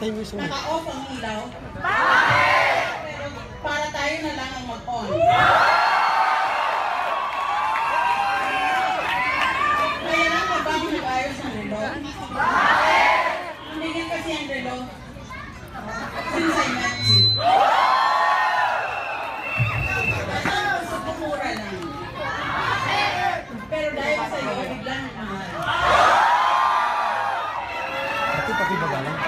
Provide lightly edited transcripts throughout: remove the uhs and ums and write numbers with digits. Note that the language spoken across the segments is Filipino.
Naka-off ang ilaw. Pero para tayo na lang ang mag-on. Kaya lang na ba ako nag-ayos ng relo? Hindi kasi ang relo. Since I met you. Mura lang. Pero dahil sa'yo, biglang mahal. Pati baba lang.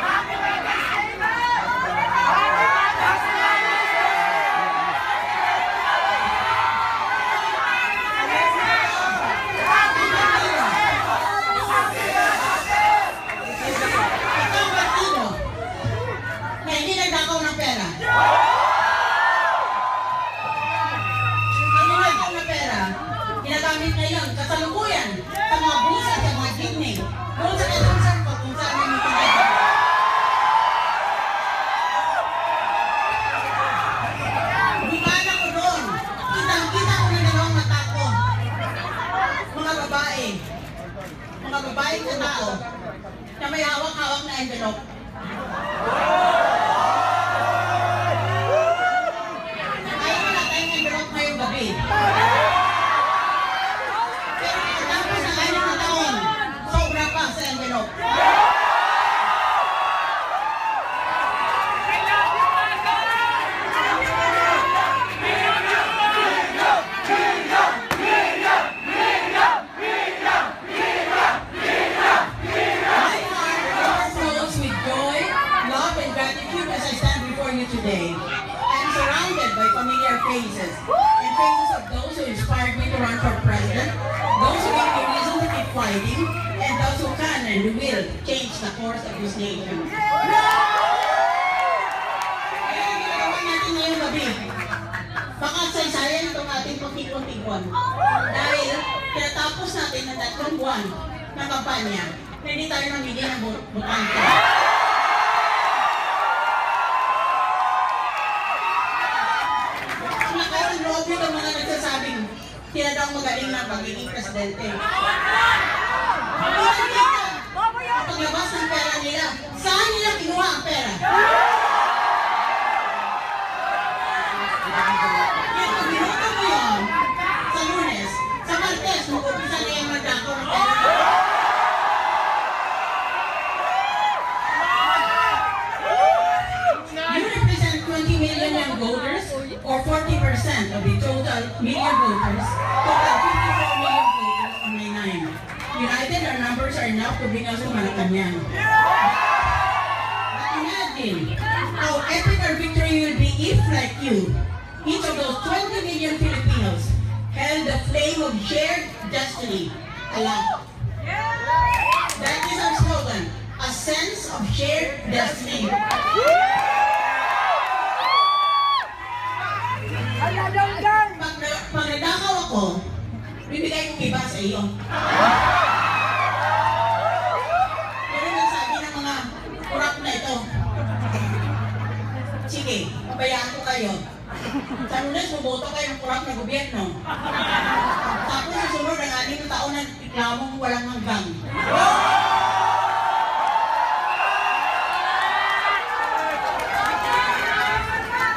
Ikaw partido na hindi nagdakaw ng pera. Ginagamit ngayon, kasalukuyan, sa mga busa, sa mga jeepney. Doon sa Quezon po, kung saan may mitigay. Bumana ko doon. Kitang-kita ko na dalawang mata ko. Mga babae. Mga babaeng na tao na may hawak-hawak na envelope. Ayaw na tayong envelope ngayong gabi. Today. I am surrounded by familiar faces and faces of those who inspired me to run for president, those who gave me reason to keep fighting, and those who can and will change the course of this nation. Kaya ginagawa natin ngayong gabi, baka saysayan itong ating pagkikon-tikon dahil tinatapos natin ng 3 buwan ng kampanya na hindi tayo namili ng butante. Yung mga nagsasabing sila daw magaling na magiging presidente. Paglabas ng pera nila, saan nila kinuha ang pera? Yung pag-minuto mo yun, sa Lunes, sa Martes, mag-upisa na yung magdako ng pera. You represent 20 million young voters, or 40% of the total million voters, total 54 million voters on May 9. United, our numbers are enough to bring us to Malacanang. But imagine how epic our victory will be if, like you, each of those 20 million Filipinos held the flame of shared destiny alive. That is our slogan, a sense of shared destiny. Pag nadakaw ako, bibigay kong iba sa iyo. Pero nagsabi ng mga kurap na ito, sige, pabayaan ko kayo. Sa Lunes, buboto kayo ng kurap na gobyerno. Tapos sa sunod ng 6 na taon na reklamong walang hanggang.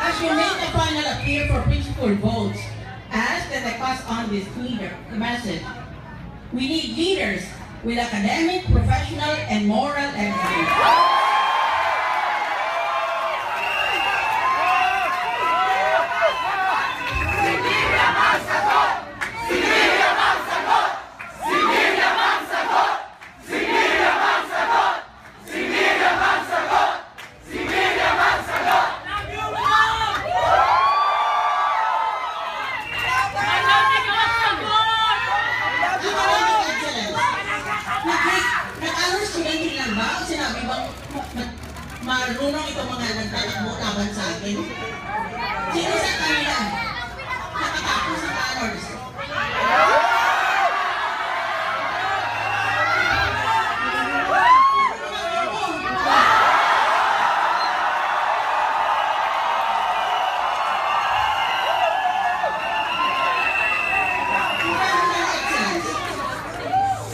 As you make the final appeal for principal votes, ask that I pass on this message. We need leaders with academic, professional, and moral excellence. Marunong itong mga nagtatakbo laban sa akin. Sino sa kanila nakatapos sa honors?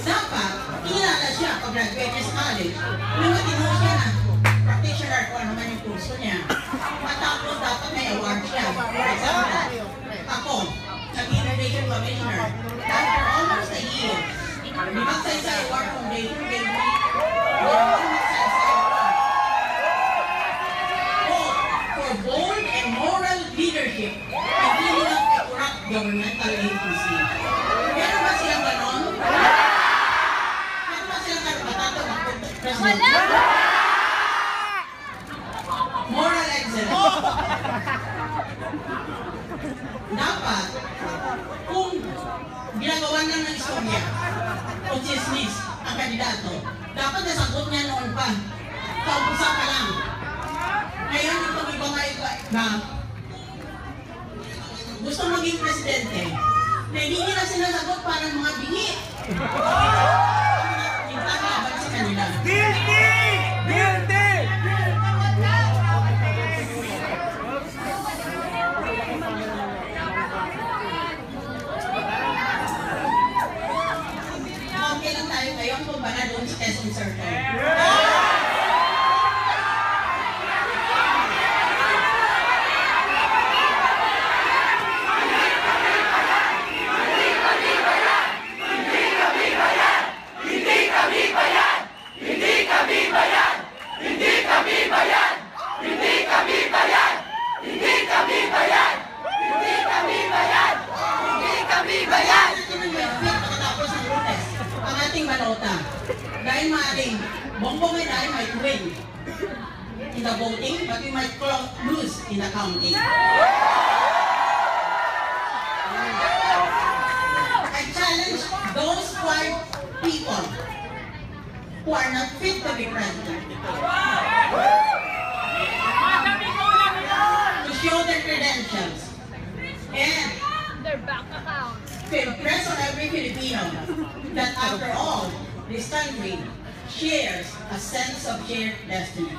Dapat kilala siya pag graduate sa college. Nung matino siya na practitioner kurso niya. Matapos dapat may award siya. For example, ako, nag-Innovation Commissioner, after almost a year, the Magsaysay Award Foundation gave me the Magsaysay Award for bold and moral leadership in dealing up a corrupt governmental agency. Meron ba silang ganon? Meron ba silang karapatan to mag-president? Moral excellence. Dapat, kung ginagawa na ng istorya o chismis ang kandidato, dapat nasagot niya noon pa. Kaumpisa pa lang. Ngayon, itong iba na gusto maging presidente, na hindi nila sinasagot parang mga bingi. Yung tanglaban sa kanila. Guilty! Guilty! Okay lang tayo ngayon kung bala doon sa Quezon Circle. Pagkatapos ng protest, ang ating balota, dahil maaaring bongbong ay dahil might win in the voting, but we might lose in the counting. I challenge those 5 people who are not fit to be president to show their credentials and Their bank account. to impress on every Filipino that after all, this country shares a sense of shared destiny.